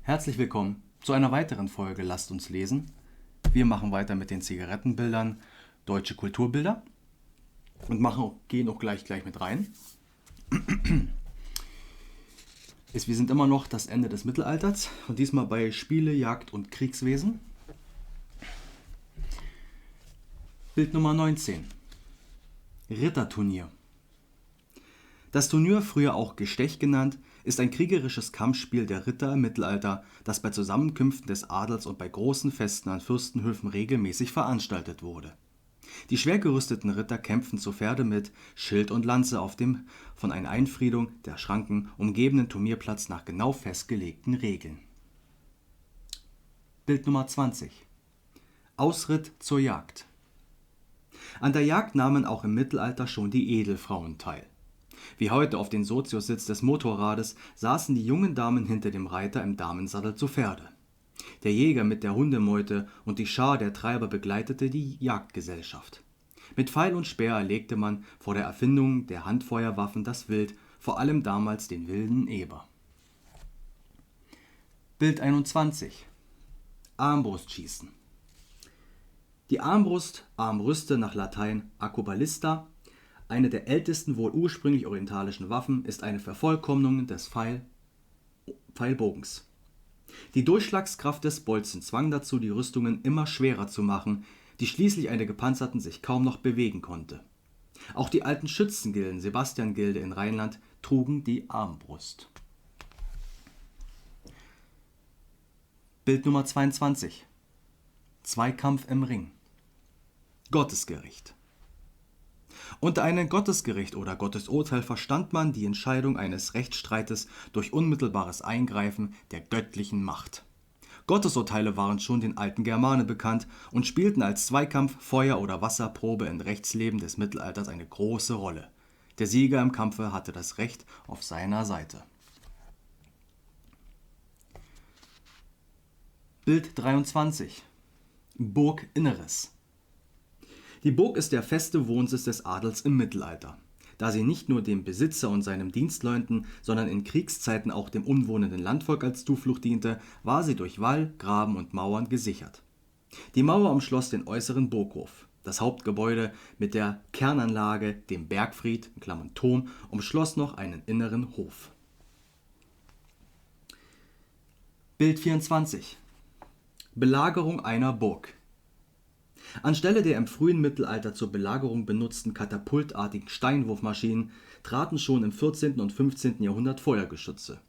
Herzlich willkommen zu einer weiteren Folge Lasst uns lesen. Wir machen weiter mit den Zigarettenbildern, deutsche Kulturbilder und gehen auch gleich mit rein. Wir sind immer noch das Ende des Mittelalters und diesmal bei Spiele, Jagd und Kriegswesen. Bild Nummer 19. Ritterturnier. Das Turnier, früher auch Gestech genannt, ist ein kriegerisches Kampfspiel der Ritter im Mittelalter, das bei Zusammenkünften des Adels und bei großen Festen an Fürstenhöfen regelmäßig veranstaltet wurde. Die schwer gerüsteten Ritter kämpften zu Pferde mit Schild und Lanze auf dem von einer Einfriedung der Schranken umgebenen Turnierplatz nach genau festgelegten Regeln. Bild Nummer 20. Ausritt zur Jagd. An der Jagd nahmen auch im Mittelalter schon die Edelfrauen teil. Wie heute auf den Soziussitz des Motorrades saßen die jungen Damen hinter dem Reiter im Damensattel zu Pferde. Der Jäger mit der Hundemeute und die Schar der Treiber begleitete die Jagdgesellschaft. Mit Pfeil und Speer erlegte man vor der Erfindung der Handfeuerwaffen das Wild, vor allem damals den wilden Eber. Bild 21. Armbrustschießen. Die Armbrust, Armbrüste nach Latein Arcuballista, eine der ältesten wohl ursprünglich orientalischen Waffen, ist eine Vervollkommnung des Pfeilbogens. Die Durchschlagskraft des Bolzen zwang dazu, die Rüstungen immer schwerer zu machen, die schließlich eine Gepanzerten sich kaum noch bewegen konnte. Auch die alten Schützengilden, Sebastiangilde in Rheinland, trugen die Armbrust. Bild Nummer 22. Zweikampf im Ring. Gottesgericht. Unter einem Gottesgericht oder Gottesurteil verstand man die Entscheidung eines Rechtsstreites durch unmittelbares Eingreifen der göttlichen Macht. Gottesurteile waren schon den alten Germanen bekannt und spielten als Zweikampf, Feuer- oder Wasserprobe im Rechtsleben des Mittelalters eine große Rolle. Der Sieger im Kampfe hatte das Recht auf seiner Seite. Bild 23. Burginneres. Die Burg ist der feste Wohnsitz des Adels im Mittelalter. Da sie nicht nur dem Besitzer und seinem Dienstleuten, sondern in Kriegszeiten auch dem umwohnenden Landvolk als Zuflucht diente, war sie durch Wall, Graben und Mauern gesichert. Die Mauer umschloss den äußeren Burghof. Das Hauptgebäude mit der Kernanlage, dem Bergfried (Turm), umschloss noch einen inneren Hof. Bild 24. Belagerung einer Burg. Anstelle der im frühen Mittelalter zur Belagerung benutzten katapultartigen Steinwurfmaschinen traten schon im 14. und 15. Jahrhundert Feuergeschütze.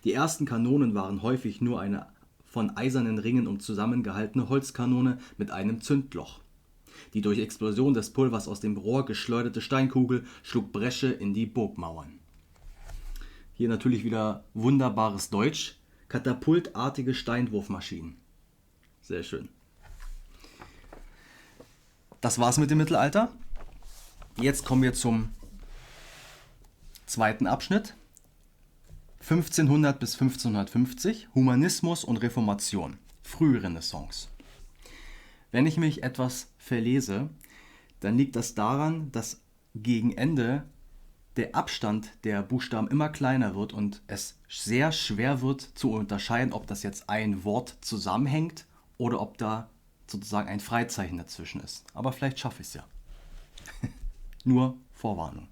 Die ersten Kanonen waren häufig nur eine von eisernen Ringen zusammengehaltene Holzkanone mit einem Zündloch. Die durch Explosion des Pulvers aus dem Rohr geschleuderte Steinkugel schlug Bresche in die Burgmauern. Hier natürlich wieder wunderbares Deutsch: katapultartige Steinwurfmaschinen. Sehr schön. Das war's mit dem Mittelalter. Jetzt kommen wir zum zweiten Abschnitt. 1500 bis 1550, Humanismus und Reformation, Frührenaissance. Wenn ich mich etwas verlese, dann liegt das daran, dass gegen Ende der Abstand der Buchstaben immer kleiner wird und es sehr schwer wird zu unterscheiden, ob das jetzt ein Wort zusammenhängt oder ob da sozusagen ein Freizeichen dazwischen ist. Aber vielleicht schaffe ich es ja. Nur Vorwarnung.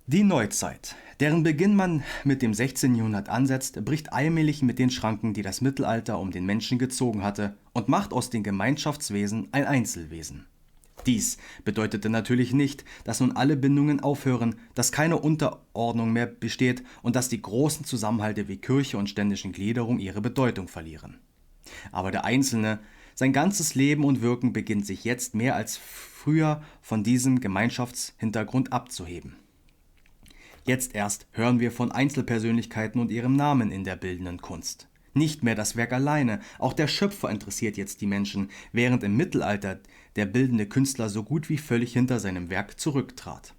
Die Neuzeit, deren Beginn man mit dem 16. Jahrhundert ansetzt, bricht allmählich mit den Schranken, die das Mittelalter um den Menschen gezogen hatte, und macht aus dem Gemeinschaftswesen ein Einzelwesen. Dies bedeutete natürlich nicht, dass nun alle Bindungen aufhören, dass keine Unterordnung mehr besteht und dass die großen Zusammenhalte wie Kirche und ständischen Gliederung ihre Bedeutung verlieren. Aber der Einzelne, sein ganzes Leben und Wirken beginnt sich jetzt mehr als früher von diesem Gemeinschaftshintergrund abzuheben. Jetzt erst hören wir von Einzelpersönlichkeiten und ihrem Namen in der bildenden Kunst. Nicht mehr das Werk alleine, auch der Schöpfer interessiert jetzt die Menschen, während im Mittelalter der bildende Künstler so gut wie völlig hinter seinem Werk zurücktrat.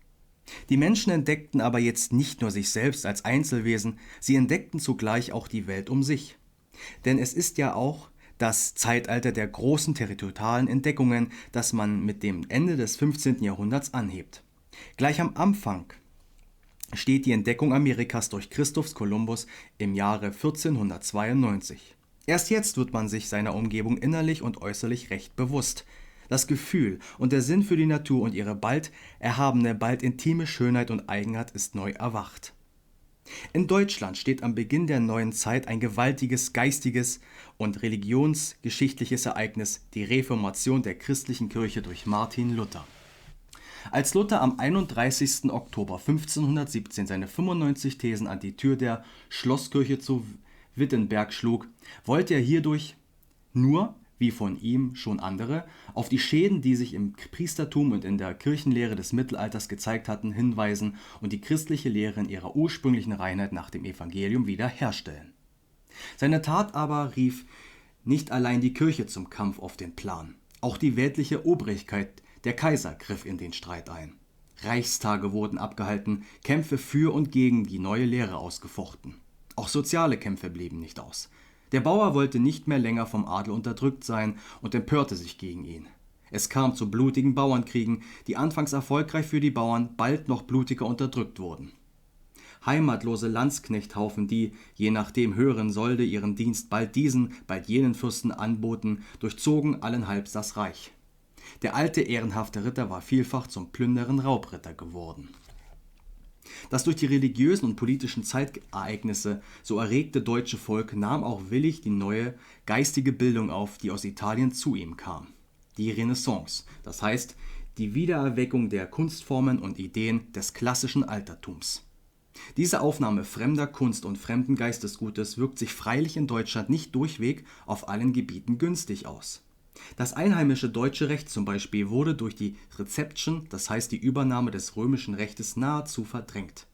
Die Menschen entdeckten aber jetzt nicht nur sich selbst als Einzelwesen, sie entdeckten zugleich auch die Welt um sich. Denn es ist ja auch das Zeitalter der großen territorialen Entdeckungen, das man mit dem Ende des 15. Jahrhunderts anhebt. Gleich am Anfang steht die Entdeckung Amerikas durch Christoph Kolumbus im Jahre 1492. Erst jetzt wird man sich seiner Umgebung innerlich und äußerlich recht bewusst. Das Gefühl und der Sinn für die Natur und ihre bald erhabene, bald intime Schönheit und Eigenart ist neu erwacht. In Deutschland steht am Beginn der neuen Zeit ein gewaltiges geistiges und religionsgeschichtliches Ereignis, die Reformation der christlichen Kirche durch Martin Luther. Als Luther am 31. Oktober 1517 seine 95 Thesen an die Tür der Schlosskirche zu Wittenberg schlug, wollte er hierdurch nur, wie von ihm schon andere, auf die Schäden, die sich im Priestertum und in der Kirchenlehre des Mittelalters gezeigt hatten, hinweisen und die christliche Lehre in ihrer ursprünglichen Reinheit nach dem Evangelium wiederherstellen. Seine Tat aber rief nicht allein die Kirche zum Kampf auf den Plan. Auch die weltliche Obrigkeit, der Kaiser, griff in den Streit ein. Reichstage wurden abgehalten, Kämpfe für und gegen die neue Lehre ausgefochten. Auch soziale Kämpfe blieben nicht aus. Der Bauer wollte nicht mehr länger vom Adel unterdrückt sein und empörte sich gegen ihn. Es kam zu blutigen Bauernkriegen, die anfangs erfolgreich für die Bauern, bald noch blutiger unterdrückt wurden. Heimatlose Landsknechthaufen, die, je nach dem höheren Solde, ihren Dienst bald diesen, bald jenen Fürsten anboten, durchzogen allenhalb das Reich. Der alte ehrenhafte Ritter war vielfach zum plünderen Raubritter geworden. Das durch die religiösen und politischen Zeitereignisse so erregte deutsche Volk nahm auch willig die neue geistige Bildung auf, die aus Italien zu ihm kam. Die Renaissance, das heißt die Wiedererweckung der Kunstformen und Ideen des klassischen Altertums. Diese Aufnahme fremder Kunst und fremden Geistesgutes wirkt sich freilich in Deutschland nicht durchweg auf allen Gebieten günstig aus. Das einheimische deutsche Recht zum Beispiel wurde durch die Reception, das heißt die Übernahme des römischen Rechtes, nahezu verdrängt.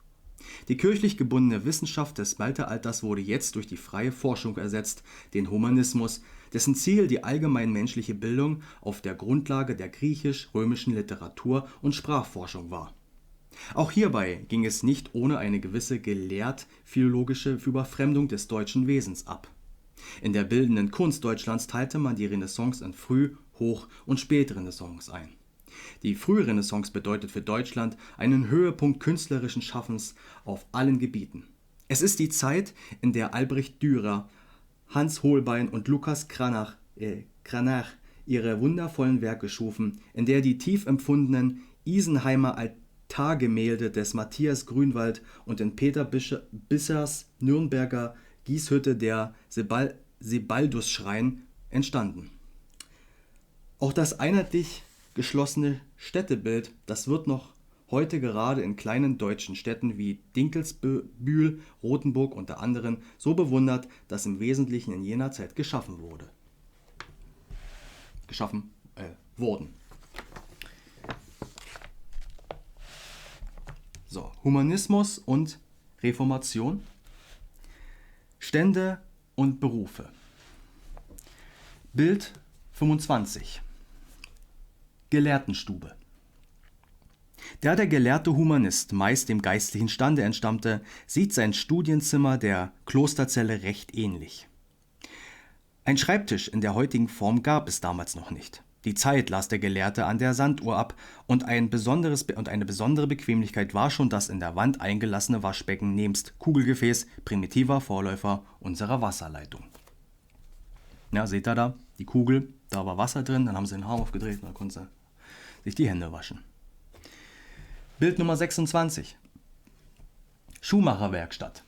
Die kirchlich gebundene Wissenschaft des Mittelalters wurde jetzt durch die freie Forschung ersetzt, den Humanismus, dessen Ziel die allgemeinmenschliche Bildung auf der Grundlage der griechisch-römischen Literatur- und Sprachforschung war. Auch hierbei ging es nicht ohne eine gewisse gelehrt-philologische Überfremdung des deutschen Wesens ab. In der bildenden Kunst Deutschlands teilte man die Renaissance in Früh-, Hoch- und Spätrenaissance ein. Die Frührenaissance bedeutet für Deutschland einen Höhepunkt künstlerischen Schaffens auf allen Gebieten. Es ist die Zeit, in der Albrecht Dürer, Hans Holbein und Lukas Cranach ihre wundervollen Werke schufen, in der die tief empfundenen Isenheimer Altargemälde des Matthias Grünwald und in Peter Bissers Nürnberger Gießhütte der Sebaldusschrein entstanden. Auch das einheitlich geschlossene Städtebild, das wird noch heute gerade in kleinen deutschen Städten wie Dinkelsbühl, Rothenburg unter anderem so bewundert, dass im Wesentlichen in jener Zeit geschaffen wurden. So, Humanismus und Reformation. Stände und Berufe. Bild 25. Gelehrtenstube. Da der gelehrte Humanist meist dem geistlichen Stande entstammte, sieht sein Studienzimmer der Klosterzelle recht ähnlich. Ein Schreibtisch in der heutigen Form gab es damals noch nicht. Die Zeit las der Gelehrte an der Sanduhr ab und eine besondere Bequemlichkeit war schon das in der Wand eingelassene Waschbecken nebst Kugelgefäß, primitiver Vorläufer unserer Wasserleitung. Ja, seht ihr da? Die Kugel, da war Wasser drin, dann haben sie den Hahn aufgedreht und dann konnten sie sich die Hände waschen. Bild Nummer 26. Schuhmacherwerkstatt.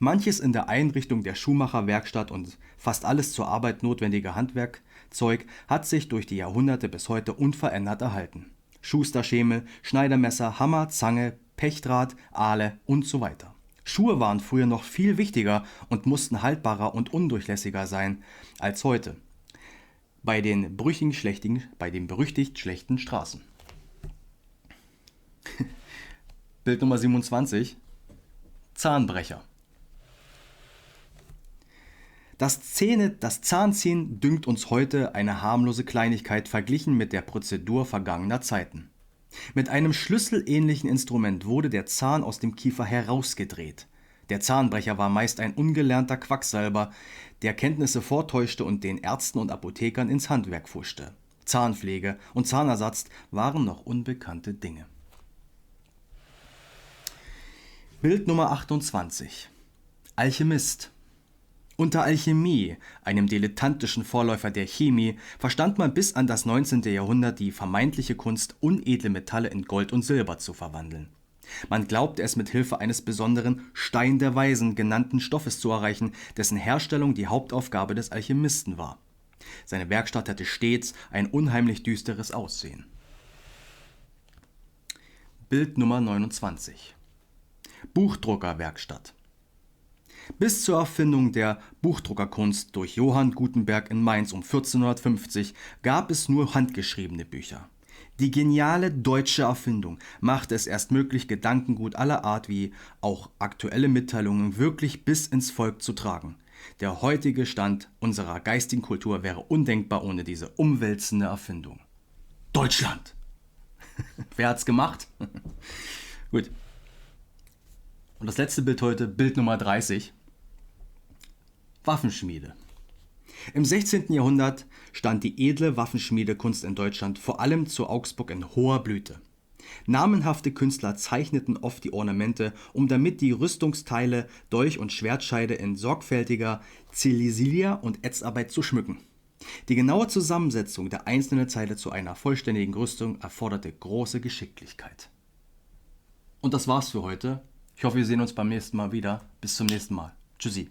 Manches in der Einrichtung der Schuhmacherwerkstatt und fast alles zur Arbeit notwendige Handwerkzeug hat sich durch die Jahrhunderte bis heute unverändert erhalten. Schusterschemel, Schneidermesser, Hammer, Zange, Pechdraht, Ahle und so weiter. Schuhe waren früher noch viel wichtiger und mussten haltbarer und undurchlässiger sein als heute. Bei den berüchtigt schlechten Straßen. Bild Nummer 27. Zahnbrecher. Das Zahnziehen dünkt uns heute eine harmlose Kleinigkeit verglichen mit der Prozedur vergangener Zeiten. Mit einem schlüsselähnlichen Instrument wurde der Zahn aus dem Kiefer herausgedreht. Der Zahnbrecher war meist ein ungelernter Quacksalber, der Kenntnisse vortäuschte und den Ärzten und Apothekern ins Handwerk pfuschte. Zahnpflege und Zahnersatz waren noch unbekannte Dinge. Bild Nummer 28. Alchemist. Unter Alchemie, einem dilettantischen Vorläufer der Chemie, verstand man bis an das 19. Jahrhundert die vermeintliche Kunst, unedle Metalle in Gold und Silber zu verwandeln. Man glaubte es mit Hilfe eines besonderen Stein der Weisen genannten Stoffes zu erreichen, dessen Herstellung die Hauptaufgabe des Alchemisten war. Seine Werkstatt hatte stets ein unheimlich düsteres Aussehen. Bild Nummer 29. Buchdruckerwerkstatt. Bis zur Erfindung der Buchdruckerkunst durch Johann Gutenberg in Mainz um 1450 gab es nur handgeschriebene Bücher. Die geniale deutsche Erfindung machte es erst möglich, Gedankengut aller Art wie auch aktuelle Mitteilungen wirklich bis ins Volk zu tragen. Der heutige Stand unserer geistigen Kultur wäre undenkbar ohne diese umwälzende Erfindung. Deutschland! Wer hat's gemacht? Gut. Und das letzte Bild heute, Bild Nummer 30. Waffenschmiede. Im 16. Jahrhundert stand die edle Waffenschmiedekunst in Deutschland vor allem zu Augsburg in hoher Blüte. Namenhafte Künstler zeichneten oft die Ornamente, um damit die Rüstungsteile, Dolch und Schwertscheide in sorgfältiger Zilizilia und Ätzarbeit zu schmücken. Die genaue Zusammensetzung der einzelnen Teile zu einer vollständigen Rüstung erforderte große Geschicklichkeit. Und das war's für heute. Ich hoffe, wir sehen uns beim nächsten Mal wieder. Bis zum nächsten Mal. Tschüssi.